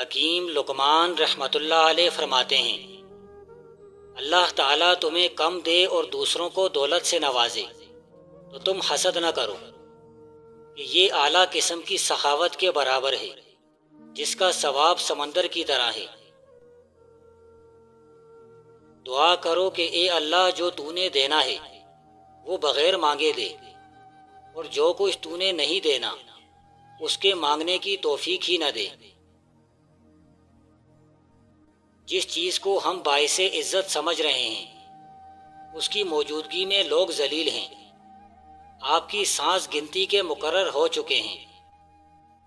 حکیم لقمان رحمۃ اللہ علیہ فرماتے ہیں، اللہ تعالیٰ تمہیں کم دے اور دوسروں کو دولت سے نوازے تو تم حسد نہ کرو کہ یہ اعلیٰ قسم کی سخاوت کے برابر ہے جس کا ثواب سمندر کی طرح ہے۔ دعا کرو کہ اے اللہ جو تو نے دینا ہے وہ بغیر مانگے دے، اور جو کچھ تو نے نہیں دینا اس کے مانگنے کی توفیق ہی نہ دے۔ جس چیز کو ہم باعث عزت سمجھ رہے ہیں اس کی موجودگی میں لوگ ذلیل ہیں۔ آپ کی سانس گنتی کے مقرر ہو چکے ہیں۔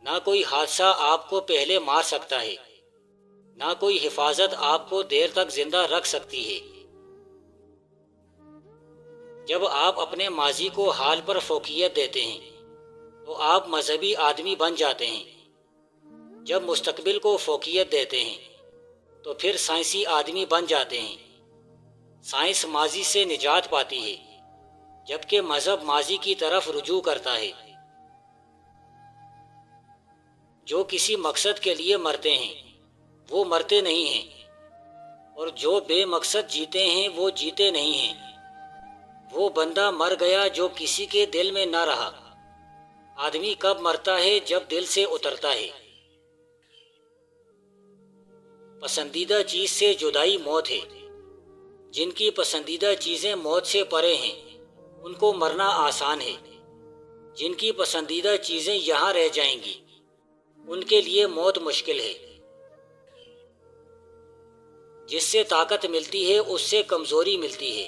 نہ کوئی حادثہ آپ کو پہلے مار سکتا ہے، نہ کوئی حفاظت آپ کو دیر تک زندہ رکھ سکتی ہے۔ جب آپ اپنے ماضی کو حال پر فوقیت دیتے ہیں تو آپ مذہبی آدمی بن جاتے ہیں۔ جب مستقبل کو فوقیت دیتے ہیں تو پھر سائنسی آدمی بن جاتے ہیں۔ سائنس ماضی سے نجات پاتی ہے جبکہ مذہب ماضی کی طرف رجوع کرتا ہے۔ جو کسی مقصد کے لیے مرتے ہیں وہ مرتے نہیں ہیں، اور جو بے مقصد جیتے ہیں وہ جیتے نہیں ہیں۔ وہ بندہ مر گیا جو کسی کے دل میں نہ رہا۔ آدمی کب مرتا ہے؟ جب دل سے اترتا ہے۔ پسندیدہ چیز سے جدائی موت ہے۔ جن کی پسندیدہ چیزیں موت سے پرے ہیں ان کو مرنا آسان ہے۔ جن کی پسندیدہ چیزیں یہاں رہ جائیں گی ان کے لیے موت مشکل ہے۔ جس سے طاقت ملتی ہے اس سے کمزوری ملتی ہے۔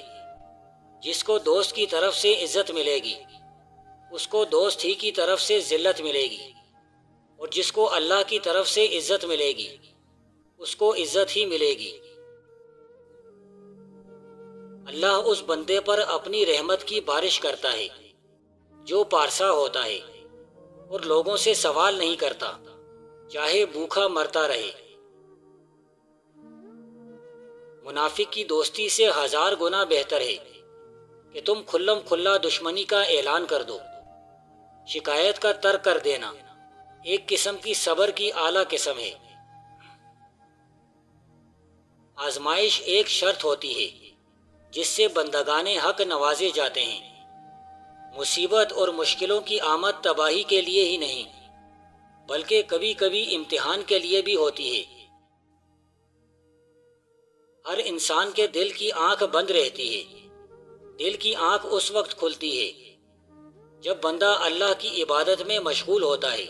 جس کو دوست کی طرف سے عزت ملے گی اس کو دوست ہی کی طرف سے ذلت ملے گی، اور جس کو اللہ کی طرف سے عزت ملے گی اس کو عزت ہی ملے گی۔ اللہ اس بندے پر اپنی رحمت کی بارش کرتا ہے جو پارسا ہوتا ہے اور لوگوں سے سوال نہیں کرتا، چاہے بھوکا مرتا رہے۔ منافق کی دوستی سے 1000 گنا بہتر ہے کہ تم کھلم کھلا دشمنی کا اعلان کر دو۔ شکایت کا ترک کر دینا ایک قسم کی صبر کی اعلیٰ قسم ہے۔ آزمائش ایک شرط ہوتی ہے جس سے بندگان حق نوازے جاتے ہیں۔ مصیبت اور مشکلوں کی آمد تباہی کے لیے ہی نہیں بلکہ کبھی کبھی امتحان کے لیے بھی ہوتی ہے۔ ہر انسان کے دل کی آنکھ بند رہتی ہے۔ دل کی آنکھ اس وقت کھلتی ہے جب بندہ اللہ کی عبادت میں مشغول ہوتا ہے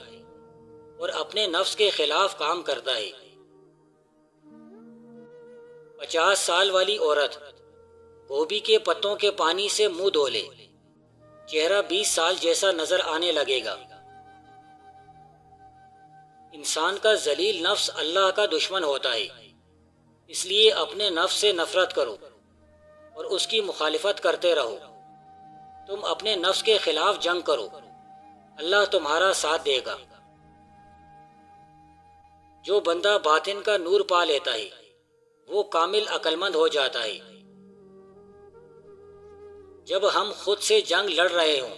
اور اپنے نفس کے خلاف کام کرتا ہے۔ 50 سال والی عورت گوبھی کے پتوں کے پانی سے منہ دھو لے، چہرہ 20 سال جیسا نظر آنے لگے گا۔ انسان کا ذلیل نفس اللہ کا دشمن ہوتا ہے، اس لیے اپنے نفس سے نفرت کرو اور اس کی مخالفت کرتے رہو۔ تم اپنے نفس کے خلاف جنگ کرو، اللہ تمہارا ساتھ دے گا۔ جو بندہ باطن کا نور پا لیتا ہے وہ کامل عقل مند ہو جاتا ہے۔ جب ہم خود سے جنگ لڑ رہے ہوں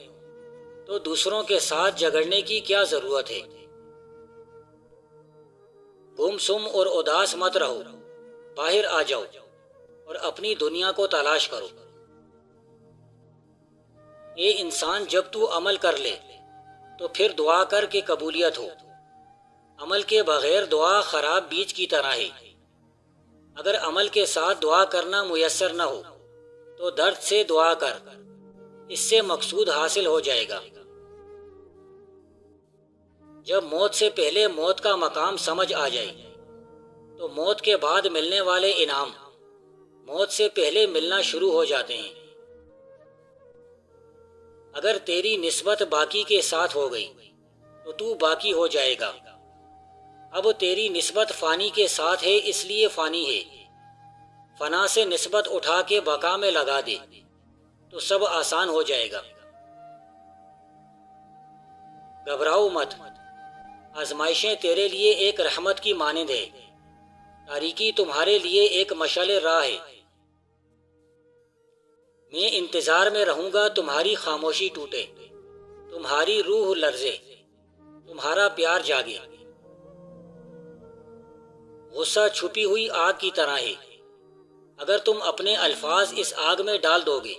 تو دوسروں کے ساتھ جھگڑنے کی کیا ضرورت ہے؟ گم سم اور اداس مت رہو، باہر آ جاؤ اور اپنی دنیا کو تلاش کرو۔ اے انسان، جب تو عمل کر لے تو پھر دعا کر کے قبولیت ہو۔ عمل کے بغیر دعا خراب بیج کی طرح ہے۔ اگر عمل کے ساتھ دعا کرنا میسر نہ ہو تو درد سے دعا کر، اس سے مقصود حاصل ہو جائے گا۔ جب موت سے پہلے موت کا مقام سمجھ آ جائے تو موت کے بعد ملنے والے انعام موت سے پہلے ملنا شروع ہو جاتے ہیں۔ اگر تیری نسبت باقی کے ساتھ ہو گئی تو تو باقی ہو جائے گا۔ اب تیری نسبت فانی کے ساتھ ہے اس لیے فانی ہے۔ فنا سے نسبت اٹھا کے بقا میں لگا دے تو سب آسان ہو جائے گا۔ گھبراؤ مت، آزمائشیں تیرے لیے ایک رحمت کی مانند ہے، تاریکی تمہارے لیے ایک مشعل راہ ہے۔ میں انتظار میں رہوں گا تمہاری خاموشی ٹوٹے، تمہاری روح لرزے، تمہارا پیار جاگے۔ غصہ چھپی ہوئی آگ کی طرح ہے، اگر تم اپنے الفاظ اس آگ میں ڈال دو گے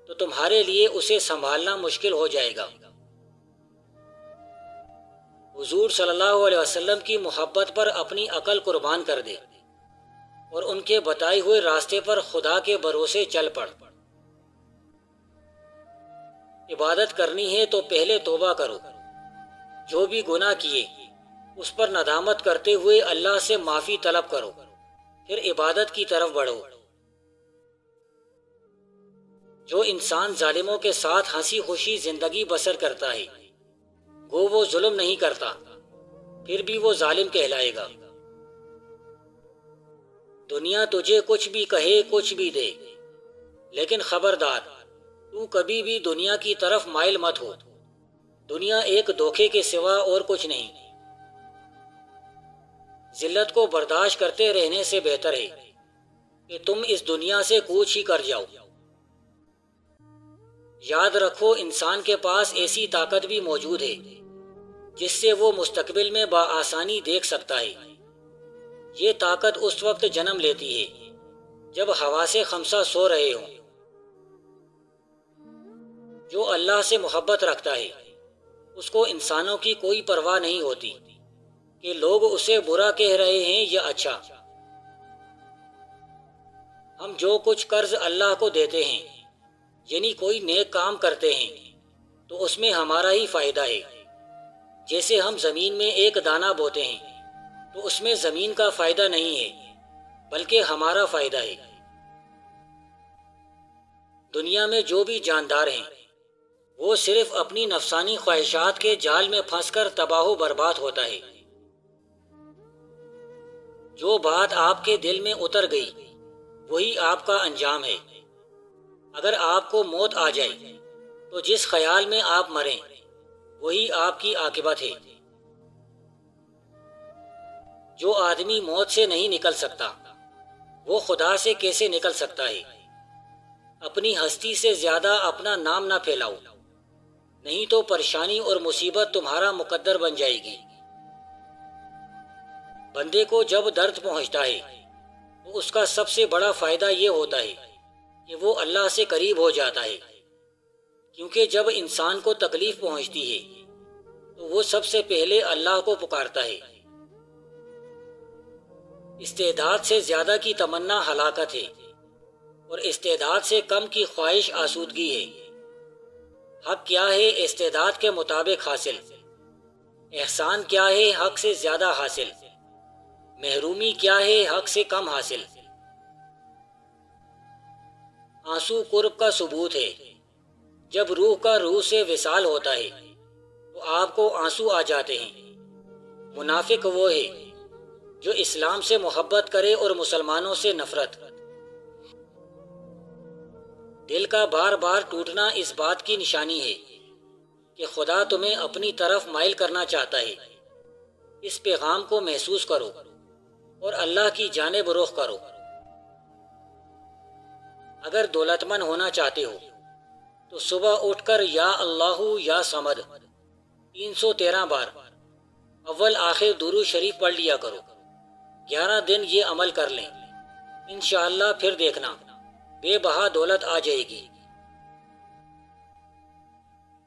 تو تمہارے لیے اسے سنبھالنا مشکل ہو جائے گا۔ حضور صلی اللہ علیہ وسلم کی محبت پر اپنی عقل قربان کر دے اور ان کے بتائے ہوئے راستے پر خدا کے بھروسے چل پڑ۔ عبادت کرنی ہے تو پہلے توبہ کرو، جو بھی گناہ کیے اس پر ندامت کرتے ہوئے اللہ سے معافی طلب کرو، پھر عبادت کی طرف بڑھو۔ جو انسان ظالموں کے ساتھ ہنسی خوشی زندگی بسر کرتا ہے گو وہ ظلم نہیں کرتا، پھر بھی وہ ظالم کہلائے گا۔ دنیا تجھے کچھ بھی کہے کچھ بھی دے، لیکن خبردار تو کبھی بھی دنیا کی طرف مائل مت ہو۔ دنیا ایک دھوکے کے سوا اور کچھ نہیں۔ ذلت کو برداشت کرتے رہنے سے بہتر ہے کہ تم اس دنیا سے کوچ ہی کر جاؤ۔ یاد رکھو، انسان کے پاس ایسی طاقت بھی موجود ہے جس سے وہ مستقبل میں بآسانی دیکھ سکتا ہے۔ یہ طاقت اس وقت جنم لیتی ہے جب حواس خمسہ سو رہے ہوں۔ جو اللہ سے محبت رکھتا ہے اس کو انسانوں کی کوئی پرواہ نہیں ہوتی کہ لوگ اسے برا کہہ رہے ہیں یا اچھا۔ ہم جو کچھ قرض اللہ کو دیتے ہیں، یعنی کوئی نیک کام کرتے ہیں، تو اس میں ہمارا ہی فائدہ ہے۔ جیسے ہم زمین میں ایک دانہ بوتے ہیں تو اس میں زمین کا فائدہ نہیں ہے بلکہ ہمارا فائدہ ہے۔ دنیا میں جو بھی جاندار ہیں وہ صرف اپنی نفسانی خواہشات کے جال میں پھنس کر تباہ و برباد ہوتا ہے۔ جو بات آپ کے دل میں اتر گئی وہی آپ کا انجام ہے۔ اگر آپ کو موت آ جائے تو جس خیال میں آپ مریں وہی آپ کی عاقبت ہے۔ جو آدمی موت سے نہیں نکل سکتا وہ خدا سے کیسے نکل سکتا ہے؟ اپنی ہستی سے زیادہ اپنا نام نہ پھیلاؤ، نہیں تو پریشانی اور مصیبت تمہارا مقدر بن جائے گی۔ بندے کو جب درد پہنچتا ہے تو اس کا سب سے بڑا فائدہ یہ ہوتا ہے کہ وہ اللہ سے قریب ہو جاتا ہے، کیونکہ جب انسان کو تکلیف پہنچتی ہے تو وہ سب سے پہلے اللہ کو پکارتا ہے۔ استعداد سے زیادہ کی تمنا ہلاکت ہے اور استعداد سے کم کی خواہش آسودگی ہے۔ حق کیا ہے استعداد کے مطابق حاصل، احسان کیا ہے حق سے زیادہ حاصل، محرومی کیا ہے حق سے کم حاصل۔ آنسو قرب کا ثبوت ہے۔ جب روح کا روح سے وصال ہوتا ہے تو آپ کو آنسو آ جاتے ہیں۔ منافق وہ ہے جو اسلام سے محبت کرے اور مسلمانوں سے نفرت۔ دل کا بار بار ٹوٹنا اس بات کی نشانی ہے کہ خدا تمہیں اپنی طرف مائل کرنا چاہتا ہے۔ اس پیغام کو محسوس کرو اور اللہ کی جانب رخ کرو۔ اگر دولت مند ہونا چاہتے ہو تو صبح اٹھ کر یا اللہ یا صمد 313 بار اول آخر درود شریف پڑھ لیا کرو۔ 11 دن یہ عمل کر لیں، انشاءاللہ پھر دیکھنا بے بہا دولت آ جائے گی۔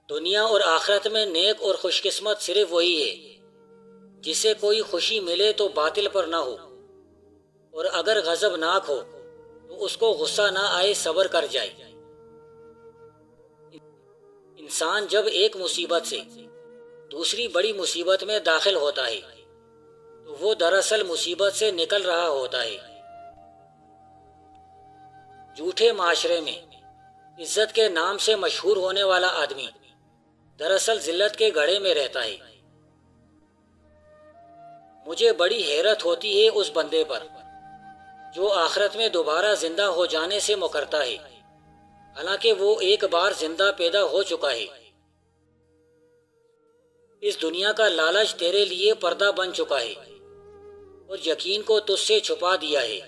دنیا اور آخرت میں نیک اور خوش قسمت صرف وہی ہے جسے کوئی خوشی ملے تو باطل پر نہ ہو، اور اگر غضبناک ہو تو اس کو غصہ نہ آئے، صبر کر جائے۔ انسان جب ایک مصیبت سے دوسری بڑی مصیبت میں داخل ہوتا ہے تو وہ دراصل مصیبت سے نکل رہا ہوتا ہے۔ جھوٹے معاشرے میں عزت کے نام سے مشہور ہونے والا آدمی دراصل ذلت کے گڑھے میں رہتا ہے۔ مجھے بڑی حیرت ہوتی ہے اس بندے پر جو آخرت میں دوبارہ زندہ ہو جانے سے مکرتا ہے، حالانکہ وہ ایک بار زندہ پیدا ہو چکا ہے۔ اس دنیا کا لالچ تیرے لیے پردہ بن چکا ہے اور یقین کو تجھ سے چھپا دیا ہے۔